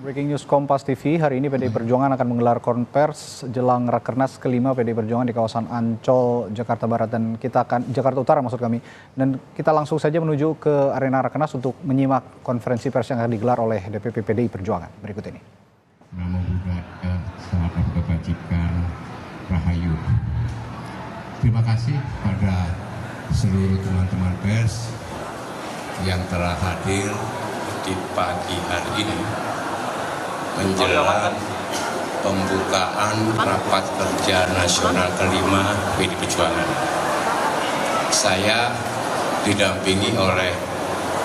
Breaking News Kompas TV, hari ini PDI Perjuangan akan menggelar konvers jelang Rakernas kelima PDI Perjuangan di kawasan Ancol, Jakarta Barat, dan Jakarta Utara maksud kami. Dan kita langsung saja menuju ke arena Rakernas untuk menyimak konferensi pers yang akan digelar oleh DPP PDI Perjuangan. Berikut ini. Namo Buddhaya, Salam Kebajikan, Rahayu. Terima kasih pada seluruh teman-teman pers yang telah hadir di pagi hari ini menjelang pembukaan rapat kerja nasional kelima PDI Perjuangan. Saya didampingi oleh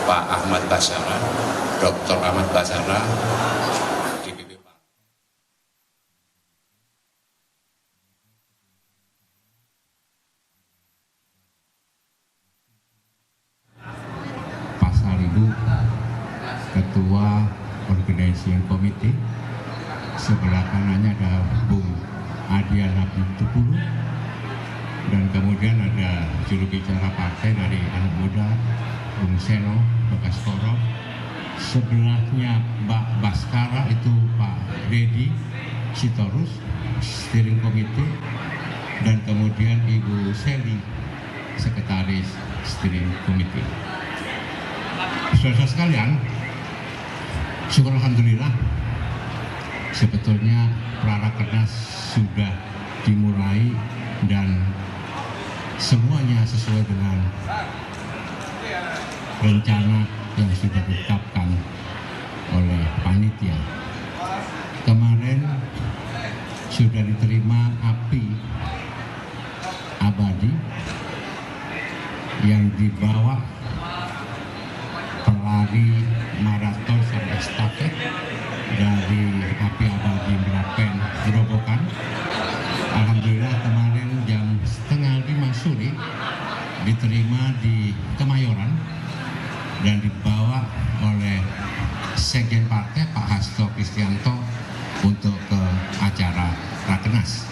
Pak Ahmad Basara, Dr. Ahmad Basara, DPP Pak Salihu, Ketua Organizing Committee. Sebelah kanannya ada Bung Adian Abdul, dan kemudian ada juru bicara partai dari anak muda, Bung Seno Bagaskoro. Sebelahnya Mbak Baskara itu Pak Dedi Sitorus, Steering Committee, dan kemudian Ibu Seli, Sekretaris Steering Committee. Saudara sekalian, syukur alhamdulillah, sebetulnya Rakernas sudah dimulai dan semuanya sesuai dengan rencana yang sudah ditetapkan oleh panitia. Kemarin sudah diterima api abadi yang dibawa pelari maraton sama estafet dari api abadi Merapen Gerobokan. Alhamdulillah kemarin jam 4:30 sore diterima di Kemayoran dan dibawa oleh Sekjen Partai Pak Hasto Kristianto untuk ke acara Rakernas.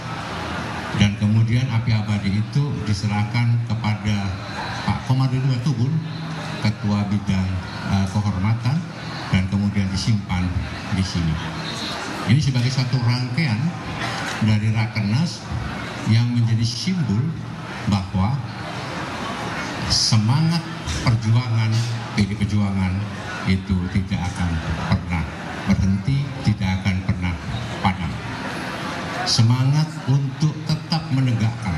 Dan kemudian api abadi itu diserahkan kepada Pak Komarudin Watubun, Ketua Bidang Kehormatan, dan kemudian disimpan di sini. Ini sebagai satu rangkaian dari Rakernas yang menjadi simbol bahwa semangat perjuangan PDI Perjuangan itu tidak akan pernah berhenti, tidak akan pernah padam. Semangat untuk tetap menegakkan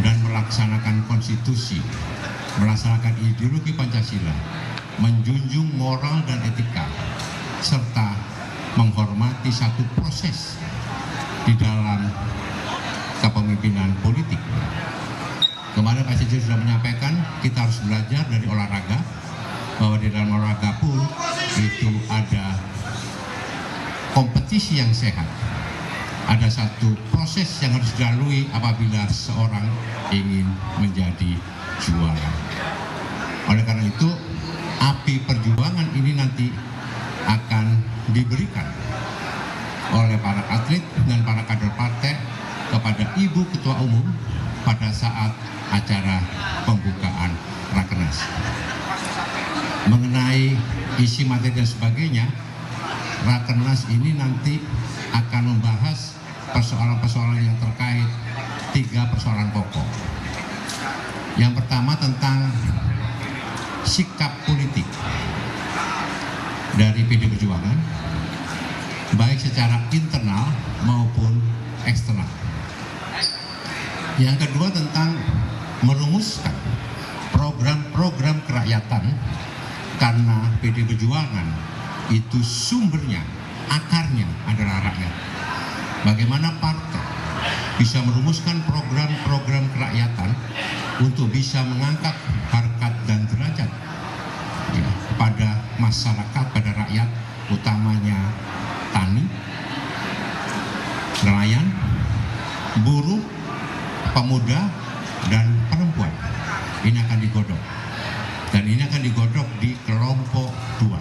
dan melaksanakan konstitusi, melaksanakan ideologi Pancasila, menjunjung moral dan etika, serta menghormati satu proses di dalam kepemimpinan politik. Kemarin Pak Sekjen sudah menyampaikan kita harus belajar dari olahraga, bahwa di dalam olahraga pun itu ada kompetisi yang sehat. Ada satu proses yang harus dilalui apabila seorang ingin menjadi juara. Oleh karena itu, api perjuangan ini nanti akan diberikan oleh para atlet dan para kader partai kepada Ibu Ketua Umum pada saat acara pembukaan Rakernas. Mengenai isi materi dan sebagainya, Rakernas ini nanti akan membahas persoalan-persoalan yang terkait 3 persoalan pokok. Yang pertama tentang sikap politik dari PDI Perjuangan, baik secara internal maupun eksternal. Yang kedua tentang merumuskan program-program kerakyatan, karena PDI Perjuangan itu sumbernya, akarnya adalah rakyat. Bagaimana partai bisa merumuskan program-program kerakyatan untuk bisa mengangkat harkat dan derajat ya, pada masyarakat, pada rakyat, utamanya tani, nelayan, buruh, pemuda, dan perempuan. Ini akan digodok, dan ini akan digodok di kelompok 2.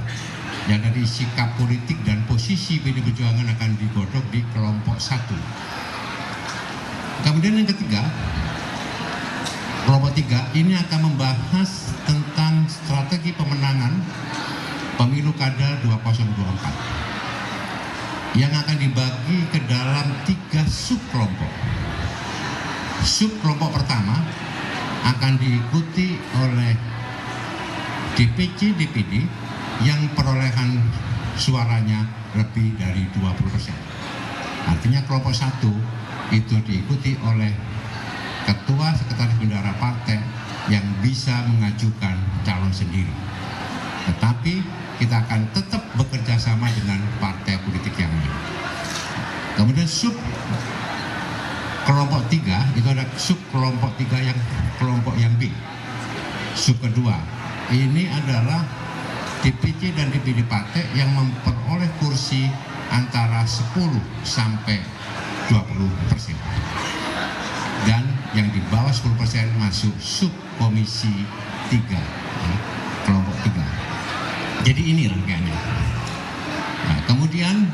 Yang dari sikap politik dan posisi PDI Perjuangan akan digodok di kelompok 1. Kemudian yang ketiga, kelompok 3 ini akan membahas tentang strategi pemenangan pemilu kada 2024. yang akan dibagi ke dalam 3 subkelompok. Subkelompok pertama akan diikuti oleh DPC DPD yang perolehan suaranya lebih dari 20%. Artinya kelompok 1 itu diikuti oleh ketua sekretaris bendahara partai yang bisa mengajukan calon sendiri. Tetapi kita akan tetap bekerja sama dengan partai politik yang lain. Kemudian sub kelompok 3 itu ada sub kelompok 3 yang kelompok yang B. Sub kedua ini adalah DPC dan DPD partai yang memperoleh kursi antara 10 sampai 20%. Dan yang di bawah 10% masuk sub komisi 3, ya, kelompok 3. Jadi ini rangkaiannya. Nah, kemudian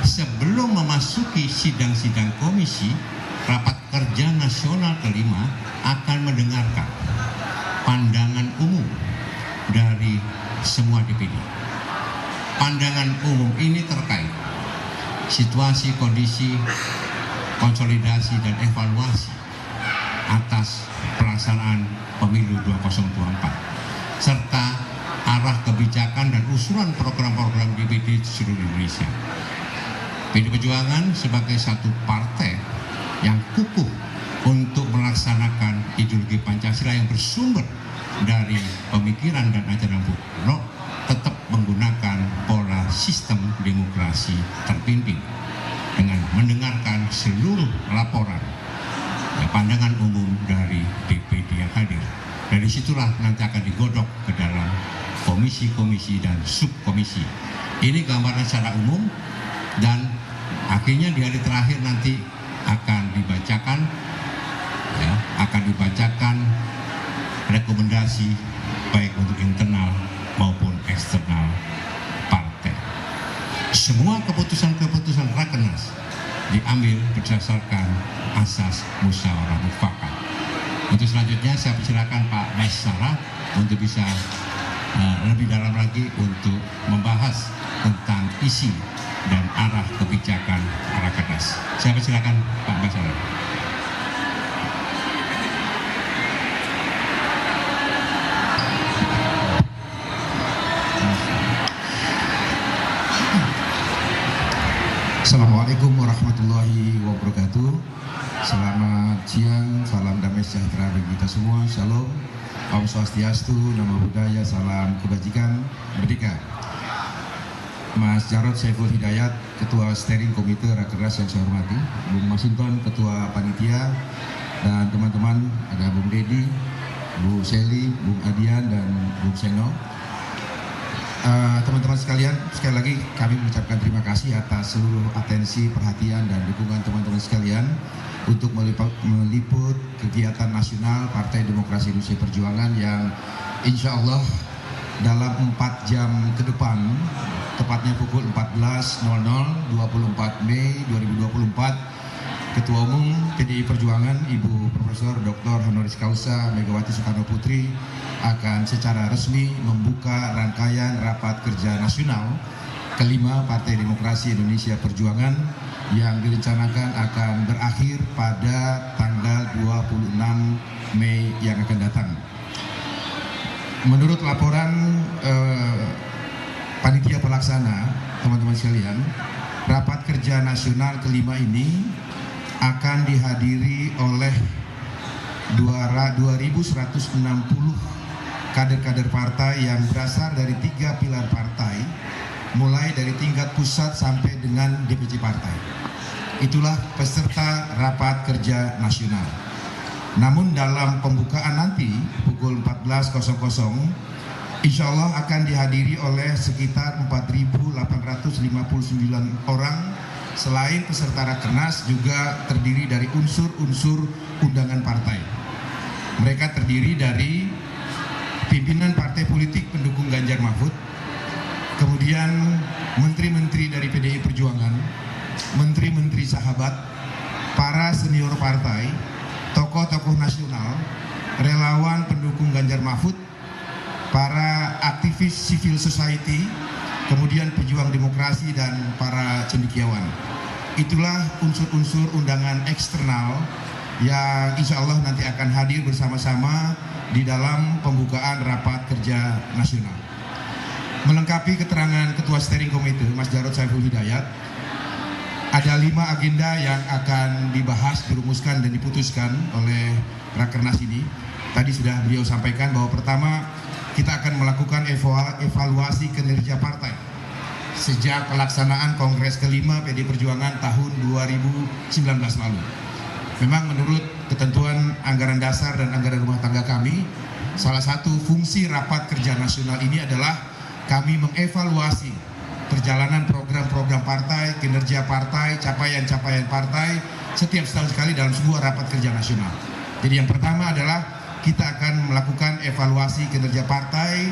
sebelum memasuki sidang-sidang komisi, rapat kerja nasional kelima akan mendengarkan pandangan umum dari semua DPD. Pandangan umum ini terkait situasi, kondisi, konsolidasi dan evaluasi atas pelaksanaan pemilu 2024 serta arah kebijakan dan usulan program-program DPD di seluruh Indonesia. PDI Perjuangan sebagai satu partai yang kukuh untuk melaksanakan ideologi Pancasila yang bersumber dari pemikiran dan ajaran Bung Karno tetap menggunakan pola sistem demokrasi terpimpin dengan mendengarkan seluruh laporan pandangan umum dari DPD yang hadir. Dari situlah nanti akan digodok ke dalam komisi-komisi dan subkomisi. Ini gambaran secara umum dan akhirnya di hari terakhir nanti akan dibacakan rekomendasi baik untuk internal maupun eksternal partai. Semua keputusan-keputusan Rakernas diambil berdasarkan asas musyawarah mufakat. Untuk selanjutnya saya persilakan Pak Basara untuk bisa lebih dalam lagi untuk membahas tentang isi dan arah kebijakan Rakernas. Saya persilakan Pak Basara. Assalamualaikum warahmatullahi wabarakatuh. Selamat siang, salam damai sejahtera bagi kita semua. Shalom, Om Swastiastu, Namo Buddhaya, salam kebajikan, merdeka. Mas Jarod Saiful Hidayat, Ketua Steering Komite Rakernas yang saya hormati, Bung Masinton, Ketua Panitia, dan teman-teman ada Bung Dedi, Bu Seli, Bung Adian, dan Bung Seno. Teman-teman sekalian, sekali lagi kami mengucapkan terima kasih atas seluruh atensi, perhatian, dan dukungan teman-teman sekalian untuk meliput kegiatan nasional Partai Demokrasi Indonesia Perjuangan yang insya Allah dalam 4 jam ke depan, tepatnya pukul 14.00 24 Mei 2024, Ketua Umum PDI Perjuangan Ibu Profesor Dr. Honoris Causa Megawati Soekarno Putri akan secara resmi membuka rangkaian rapat kerja nasional kelima Partai Demokrasi Indonesia Perjuangan yang direncanakan akan berakhir pada tanggal 26 Mei yang akan datang. Menurut laporan panitia pelaksana, teman-teman sekalian, rapat kerja nasional kelima ini akan dihadiri oleh 2.160 kader-kader partai yang berasal dari 3 pilar partai, mulai dari tingkat pusat sampai dengan DPC partai. Itulah peserta rapat kerja nasional. Namun dalam pembukaan nanti pukul 14.00 insya Allah akan dihadiri oleh sekitar 4.859 orang. Selain peserta Rakernas juga terdiri dari unsur-unsur undangan partai. Mereka terdiri dari pimpinan partai politik pendukung Ganjar Mahfud, kemudian menteri-menteri dari PDI Perjuangan, menteri-menteri sahabat, para senior partai, tokoh-tokoh nasional, relawan pendukung Ganjar Mahfud, para aktivis civil society, kemudian pejuang demokrasi dan para cendekiawan. Itulah unsur-unsur undangan eksternal yang insya Allah nanti akan hadir bersama-sama di dalam pembukaan rapat kerja nasional. Melengkapi keterangan Ketua Steering Committee, Mas Jarod Saiful Hidayat, ada 5 agenda yang akan dibahas, dirumuskan dan diputuskan oleh Rakernas ini. Tadi sudah beliau sampaikan bahwa pertama kita akan melakukan evaluasi kinerja partai sejak pelaksanaan Kongres kelima PD Perjuangan tahun 2019 lalu. Memang menurut ketentuan anggaran dasar dan anggaran rumah tangga kami, salah satu fungsi rapat kerja nasional ini adalah kami mengevaluasi perjalanan program-program partai, kinerja partai, capaian-capaian partai setiap setahun sekali dalam sebuah rapat kerja nasional. Jadi yang pertama adalah kita akan melakukan evaluasi kinerja partai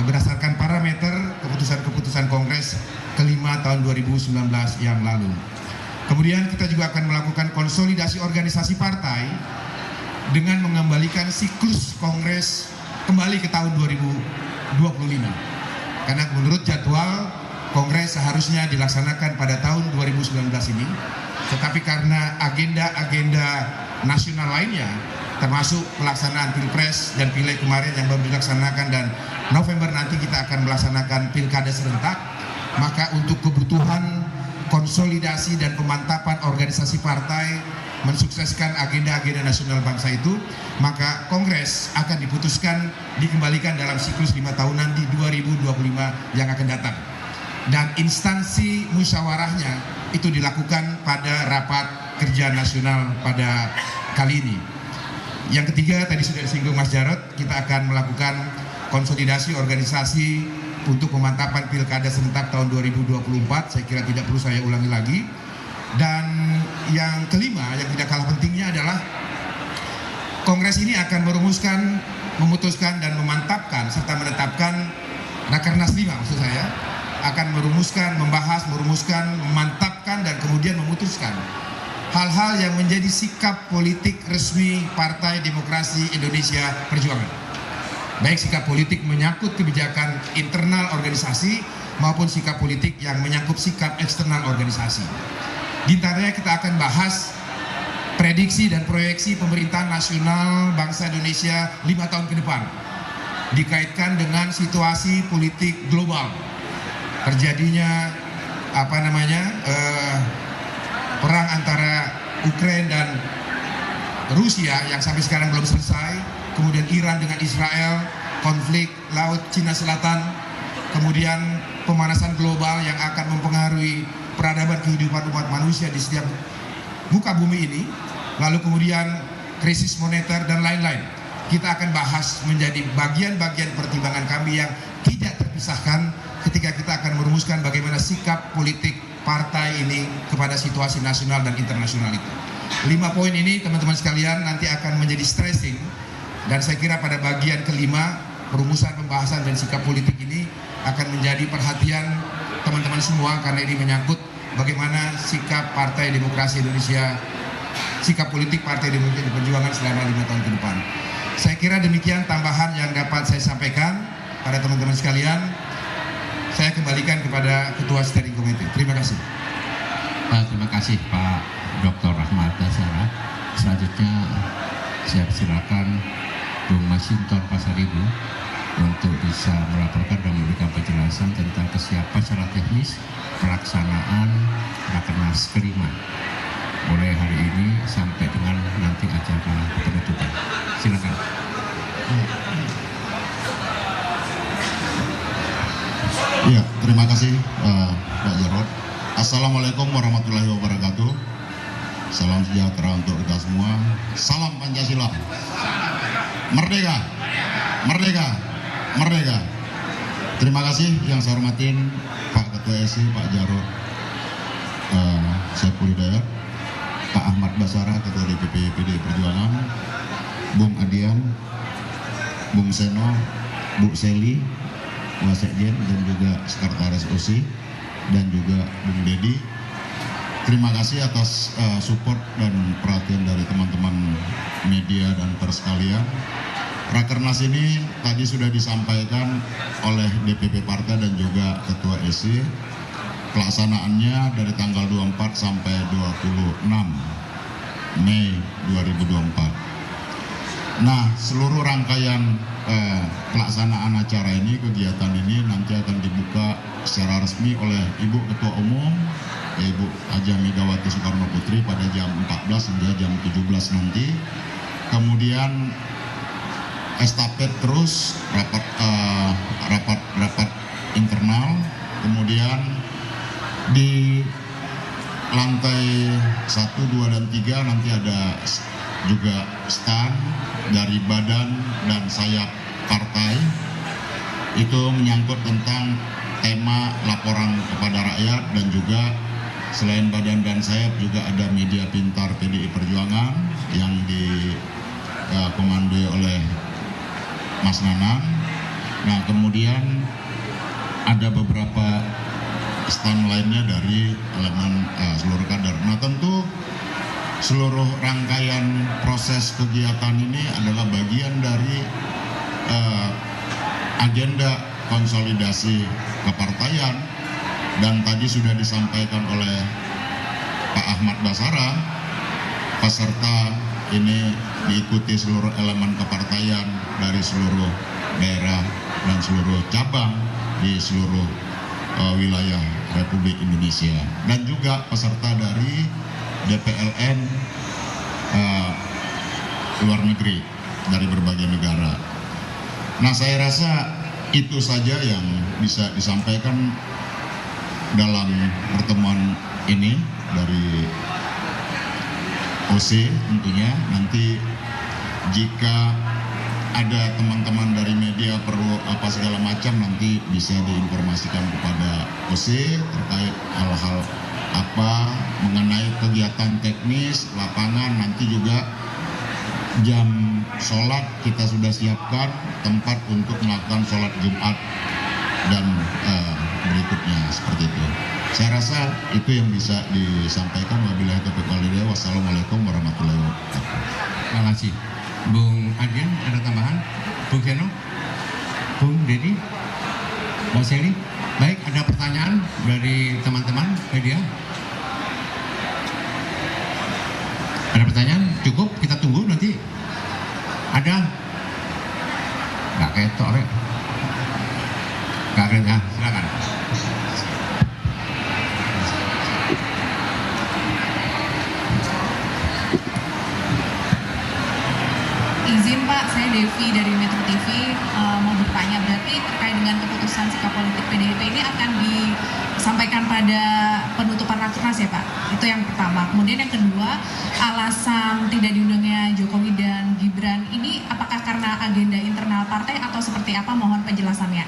berdasarkan parameter keputusan-keputusan Kongres kelima tahun 2019 yang lalu. Kemudian kita juga akan melakukan konsolidasi organisasi partai dengan mengembalikan siklus Kongres kembali ke tahun 2025. Karena menurut jadwal Kongres seharusnya dilaksanakan pada tahun 2019 ini, tetapi karena agenda-agenda nasional lainnya, termasuk pelaksanaan Pilpres dan Pileg kemarin yang baru dilaksanakan, dan November nanti kita akan melaksanakan Pilkada serentak, maka untuk kebutuhan konsolidasi dan pemantapan organisasi partai mensukseskan agenda-agenda nasional bangsa itu, maka Kongres akan diputuskan dikembalikan dalam siklus 5 tahunan di 2025 yang akan datang. Dan instansi musyawarahnya itu dilakukan pada rapat kerja nasional pada kali ini. Yang ketiga, tadi sudah disinggung Mas Jarod, kita akan melakukan konsolidasi organisasi untuk pemantapan Pilkada serentak tahun 2024. Saya kira tidak perlu saya ulangi lagi. Dan yang kelima, yang tidak kalah pentingnya adalah Kongres ini akan merumuskan, memutuskan dan memantapkan serta menetapkan Rakernas 5, maksud saya, akan merumuskan, membahas, merumuskan, memantapkan dan kemudian memutuskan hal-hal yang menjadi sikap politik resmi Partai Demokrasi Indonesia Perjuangan. Baik sikap politik menyangkut kebijakan internal organisasi maupun sikap politik yang menyangkut sikap eksternal organisasi. Di antaranya kita akan bahas prediksi dan proyeksi pemerintahan nasional bangsa Indonesia 5 tahun ke depan, dikaitkan dengan situasi politik global, terjadinya perang antara Ukraina dan Rusia yang sampai sekarang belum selesai, kemudian Iran dengan Israel, konflik Laut Cina Selatan, kemudian pemanasan global yang akan mempengaruhi peradaban kehidupan umat manusia di setiap muka bumi ini, lalu kemudian krisis moneter dan lain-lain. Kita akan bahas menjadi bagian-bagian pertimbangan kami yang tidak terpisahkan ketika kita akan merumuskan bagaimana sikap politik partai ini kepada situasi nasional dan internasional itu. 5 poin ini teman-teman sekalian nanti akan menjadi stressing, dan saya kira pada bagian kelima perumusan pembahasan dan sikap politik ini akan menjadi perhatian teman-teman semua, karena ini menyangkut bagaimana sikap Partai Demokrasi Indonesia, sikap politik Partai Demokrasi Perjuangan selama 5 tahun ke depan. Saya kira demikian tambahan yang dapat saya sampaikan pada teman-teman sekalian. Saya kembalikan kepada Ketua Steering Committee. Terima kasih. Terima kasih Pak Dr. Ahmad Basara. Selanjutnya saya silakan Bung Masinton Pasaribu untuk bisa melaporkan dan memberikan penjelasan tentang kesiapan secara teknis pelaksanaan Rakernas kelima mulai hari ini sampai dengan nanti acara penutupan. Silakan. Ya, terima kasih Pak Jarod. Assalamualaikum warahmatullahi wabarakatuh. Salam sejahtera untuk kita semua. Salam Pancasila. Merdeka, merdeka, merdeka. Terima kasih yang saya hormatin Pak Ketua SI, Pak Jarod Saiful Hidayat, Pak Ahmad Basara, Ketua DPP PD Perjuangan, Bung Adian, Bung Seno, Bu Seli, Wasekjen dan juga Sekretaris OSI, dan juga Bung Dedi. Terima kasih atas support dan perhatian dari teman-teman media dan pers sekalian. Rakernas ini tadi sudah disampaikan oleh DPP Partai dan juga Ketua EC. Pelaksanaannya dari tanggal 24 sampai 26 Mei 2024. Nah, seluruh rangkaian pelaksanaan acara ini, kegiatan ini nanti akan dibuka secara resmi oleh Ibu Ketua Umum, Ibu Haja Megawati Soekarno Putri pada jam 14 hingga jam 17 nanti. Kemudian estafet terus rapat internal, kemudian di lantai 1, 2, dan 3 nanti ada juga stand dari badan dan sayap partai. Itu menyangkut tentang tema laporan kepada rakyat, dan juga selain badan dan sayap juga ada media pintar PDI Perjuangan yang dikomandoi oleh Mas Nanang. Nah, kemudian ada beberapa stand lainnya dari elemen seluruh kader. Nah, tentu seluruh rangkaian proses kegiatan ini adalah bagian dari agenda konsolidasi kepartaian, dan tadi sudah disampaikan oleh Pak Ahmad Basara, peserta ini diikuti seluruh elemen kepartaian dari seluruh daerah dan seluruh cabang di seluruh wilayah Republik Indonesia, dan juga peserta dari DPLN luar negeri dari berbagai negara. Nah, saya rasa itu saja yang bisa disampaikan dalam pertemuan ini dari OC. Tentunya nanti jika ada teman-teman dari media perlu apa segala macam, nanti bisa diinformasikan kepada OC terkait hal-hal apa mengenai kegiatan teknis lapangan. Nanti juga jam sholat kita sudah siapkan tempat untuk melakukan sholat Jumat dan berikutnya seperti itu. Saya rasa itu yang bisa disampaikan. Wabillahi taufiq wal hidayah. Wassalamualaikum warahmatullahi wabarakatuh. Terima kasih. Bung Adrian, ada tambahan? Bung Seno? Bung Dedi? Mbak Seli? Baik, ada pertanyaan dari teman-teman media? Ada pertanyaan? Cukup, kita tunggu nanti. Ada? Nggak ketok, Rek. Nggak ketok, silakan. Izin Pak, saya Devi dari Metro TV mau bertanya, berarti terkait dengan keputusan sikap politik PDIP ini akan disampaikan pada penutupan Rakernas ya Pak? Itu yang pertama. Kemudian yang kedua, alasan tidak diundangnya Jokowi dan Gibran ini apakah karena agenda internal partai atau seperti apa? Mohon penjelasannya.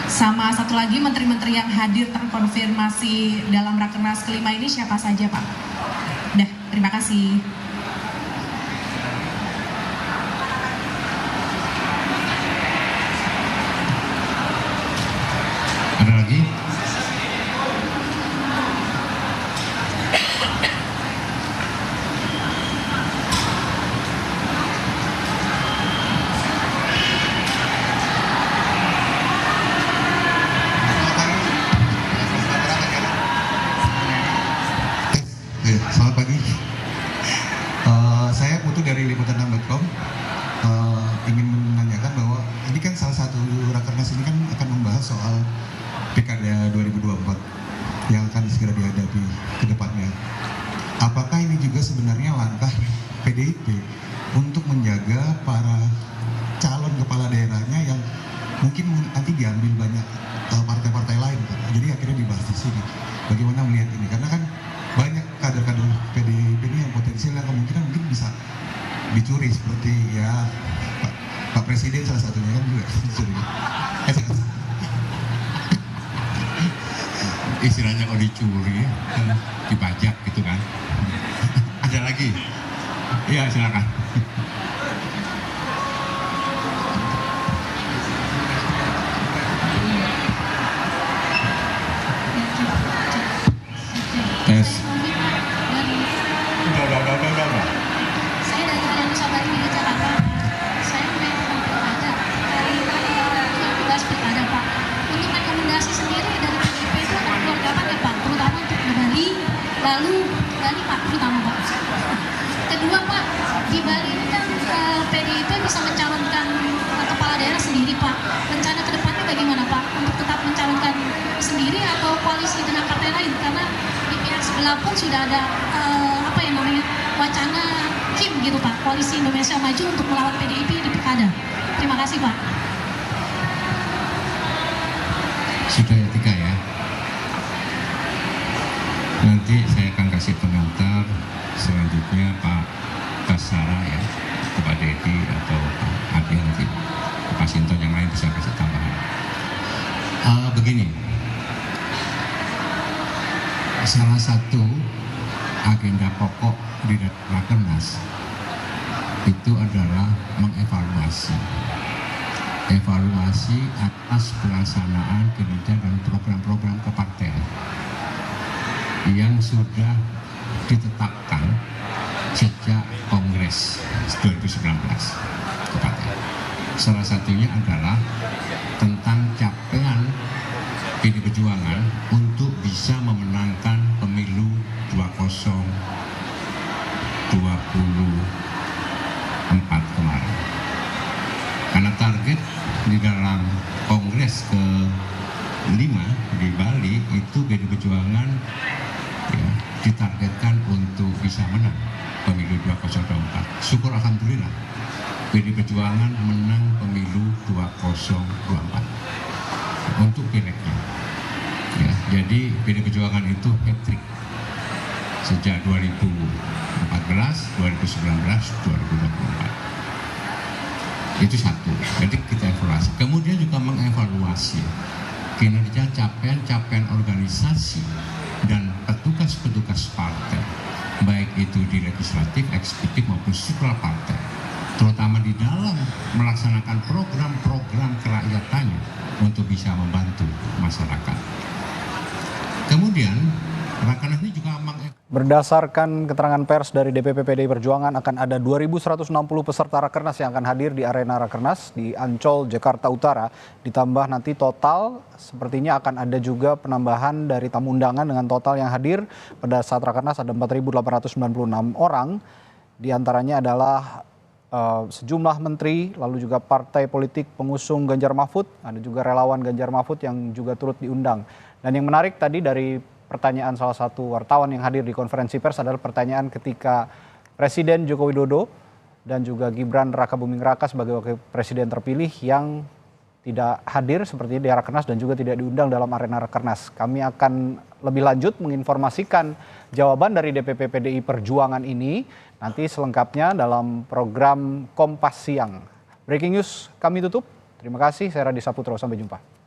Sama satu lagi, menteri-menteri yang hadir terkonfirmasi dalam Rakernas kelima ini siapa saja Pak? Dah, terima kasih. Ada lagi? Selamat pagi. Saya Putu dari liputan6.com. Ingin menanyakan bahwa ini kan salah satu Rakernas ini kan akan membahas soal Pilkada 2024 yang akan segera dihadapi ke depannya. Apakah ini juga sebenarnya langkah PDIP untuk menjaga para calon kepala daerahnya yang mungkin nanti diambil banyak partai-partai lain, Pak? Jadi akhirnya dibahas di sini. Bagaimana melihat ini? Karena kan banyak kader-kader PDIP ini yang potensial yang kemungkinan mungkin bisa dicuri, seperti ya Pak Presiden salah satunya kan juga dicuri. Istilahnya kalau dicuri, dibajak gitu kan. Ada lagi? Iya, silakan. Tes. Udah. Saya dari Nusa Bali sebelah pun sudah ada apa yang namanya wacana KIM gitu Pak, Koalisi Indonesia Maju untuk melawan PDIP di Pilkada. Terima kasih Pak. Sudah ya 3 ya. Nanti saya akan kasih pengantar selanjutnya Pak Basara ya, ke Pak Dedi atau Pak Adi nanti. Pak Sinton yang lain bisa kasih tambahan. Begini, salah satu agenda pokok di Rakernas itu adalah mengevaluasi atas pelaksanaan kinerja dan program-program kepartean yang sudah ditetapkan sejak Kongres 2019 kepartean. Salah satunya adalah tentang capaian PDI Perjuangan untuk bisa memenangkan pemilu 2024 kemarin. Karena target di dalam Kongres ke-5 di Bali itu PDI Perjuangan ya, ditargetkan untuk bisa menang pemilu 2024. Syukur alhamdulillah PDI Perjuangan menang pemilu 2024 untuk pileknya. Ya, jadi PDI Perjuangan itu hat-trick sejak 2014, 2019, 2024. Itu satu. Jadi kita evaluasi. Kemudian juga mengevaluasi kinerja capaian organisasi dan petugas-petugas partai, baik itu di legislatif, eksekutif maupun supra partai, terutama di dalam melaksanakan program-program kerakyatannya untuk bisa membantu masyarakat. Kemudian Rakernas ini juga berdasarkan keterangan pers dari DPP PDI Perjuangan akan ada 2.160 peserta Rakernas yang akan hadir di arena Rakernas di Ancol, Jakarta Utara. Ditambah nanti total sepertinya akan ada juga penambahan dari tamu undangan dengan total yang hadir pada saat Rakernas ada 4.896 orang. Di antaranya adalah sejumlah menteri, lalu juga partai politik pengusung Ganjar Mahfud, ada juga relawan Ganjar Mahfud yang juga turut diundang. Dan yang menarik tadi dari pertanyaan salah satu wartawan yang hadir di konferensi pers adalah pertanyaan ketika Presiden Joko Widodo dan juga Gibran Rakabuming Raka sebagai wakil presiden terpilih yang tidak hadir sepertinya di Rakernas dan juga tidak diundang dalam arena Rakernas. Kami akan lebih lanjut menginformasikan jawaban dari DPP PDI Perjuangan ini nanti selengkapnya dalam program Kompas Siang. Breaking News kami tutup. Terima kasih, saya Radi Saputro. Sampai jumpa.